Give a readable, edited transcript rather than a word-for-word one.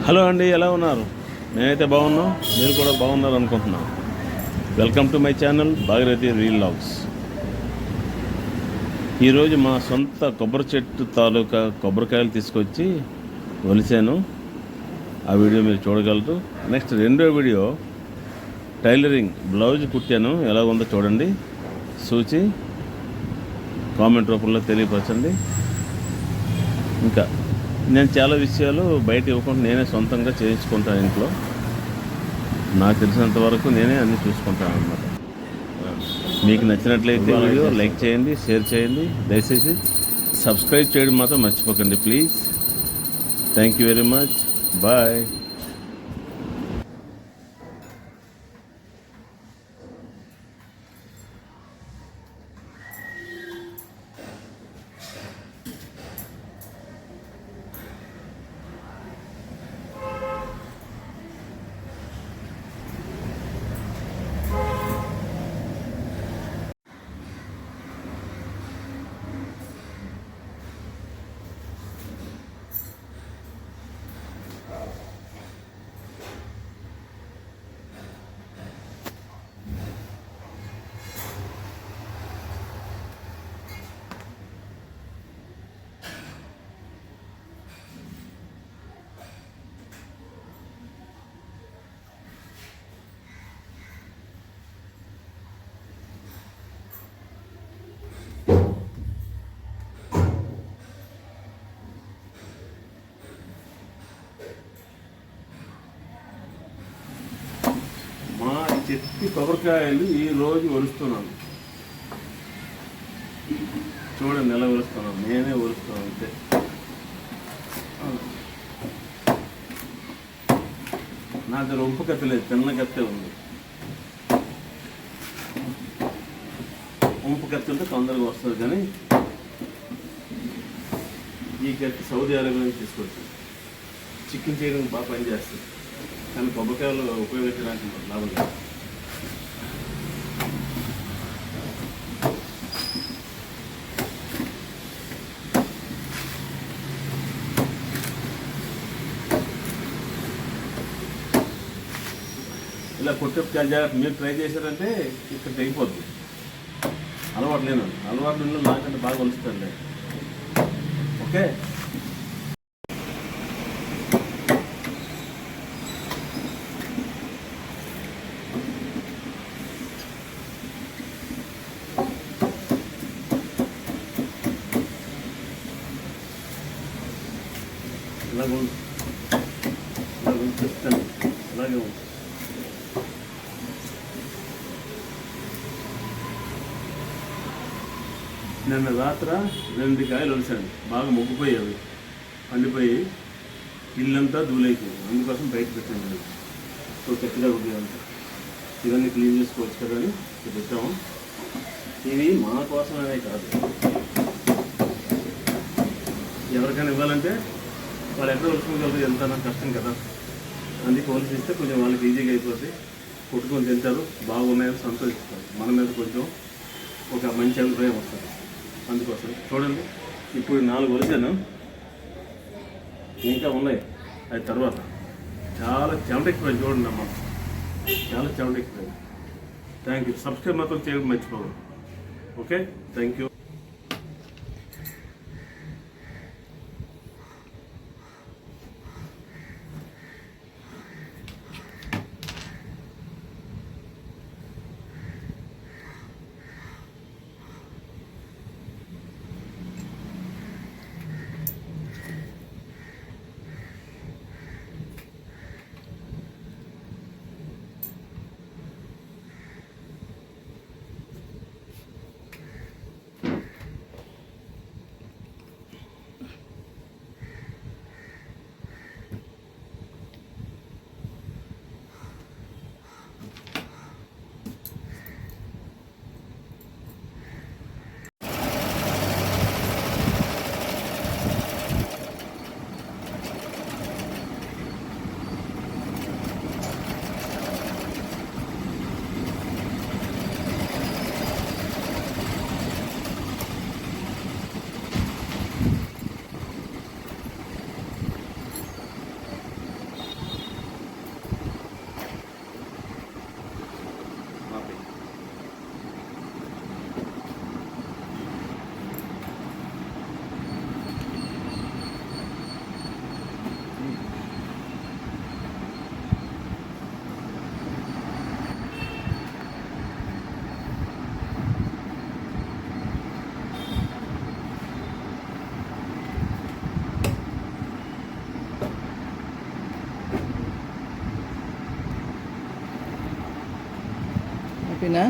Hello అండి, ఎలా ఉన్నారు? నేనైతే బాగున్నాం, మీరు కూడా బాగున్నారు అనుకుంటున్నాను. Welcome to my channel Bhagirathi reel logs. ఈరోజు మా సొంత కొబ్బరి చెట్టు తాలూకా కొబ్బరికాయలు తీసుకొచ్చి ఒలిసాను. ఆ వీడియో మీరు చూడగలరు. నెక్స్ట్ రెండో వీడియో టైలరింగ్ బ్లౌజ్ కుట్టాను, ఎలా ఉందో చూడండి. చూచి కామెంట్ రూపంలో తెలియపరచండి. ఇంకా నేను చాలా విషయాలు బయట ఇవ్వకుండా నేనే సొంతంగా చేయించుకుంటాను. ఇంట్లో నాకు తెలిసినంత వరకు నేనే అన్నీ చూసుకుంటాను అన్నమాట. మీకు నచ్చినట్లయితే వీడియో లైక్ చేయండి, షేర్ చేయండి. దయచేసి సబ్స్క్రైబ్ చేయడం మాత్రం మర్చిపోకండి please. Thank you very much. Bye. మా చెట్టు కొబ్బరికాయలు ఈరోజు ఒలుస్తున్నాను. చూడండి ఎలా ఒలుస్తున్నాను, నేనే ఒలుస్తున్నాను అంతే. నా దగ్గర ఉప్పు కత్తి లేదు, చిన్న కత్తే ఉంది. ఉంపు కత్తి ఉంటే తొందరగా వస్తుంది, కానీ ఈ కత్తి సౌదీ అరేబియా నుంచి తీసుకొచ్చింది. చికెన్ చేయడానికి బాగా పనిచేస్తుంది, కానీ కొబ్బరికాయలు ఉపయోగించడానికి లాభం లేదు. ఇలా కొట్టేపు జాగ్రత్త మీరు ట్రై చేశారంటే ఇక్కడ తెగిపోద్ది. అలవాటు లేను, అలవాటు నాకంటే బాగా కొలుస్తాను. ఓకే. అలాగే చెప్తాను, అలాగే ఉంది. నిన్న రాత్ర 2 కాయలు ఒలిసాను, బాగా మొగ్గిపోయావి, పండిపోయి ఇల్లంతా ధూళైపోయింది. అందుకోసం బయట పెట్టాను. సో గట్టిగా ఉండేదంతా ఇవన్నీ క్లీన్ చేసుకోవచ్చు కదా అని పెట్టాము. ఇవి మన కోసమనే కాదు, ఎవరికైనా ఇవ్వాలంటే వాళ్ళు ఎక్కడ ఒలుచుకోగలరు, ఎంత కష్టం కదా. అందుకే ఒలిసిస్తే కొంచెం వాళ్ళకి ఈజీగా అయిపోతే కొట్టుకొని తింటారు, బాగున్నాయని సంతోషిస్తారు. మన మీద కొంచెం ఒక మంచి అభిప్రాయం వస్తుంది. అందుకోసం చూడండి, ఇప్పుడు 4 ఒలిసాను, ఇంకా ఉన్నాయి. అది తర్వాత చాలా చెమటెక్కిపోయింది. చూడండి అమ్మ, చాలా చెమటెక్కిపోయింది. Thank you. సబ్స్క్రైబ్ మాత్రం చేయడం మర్చిపోవద్దు. Okay, thank you. చెప్పినా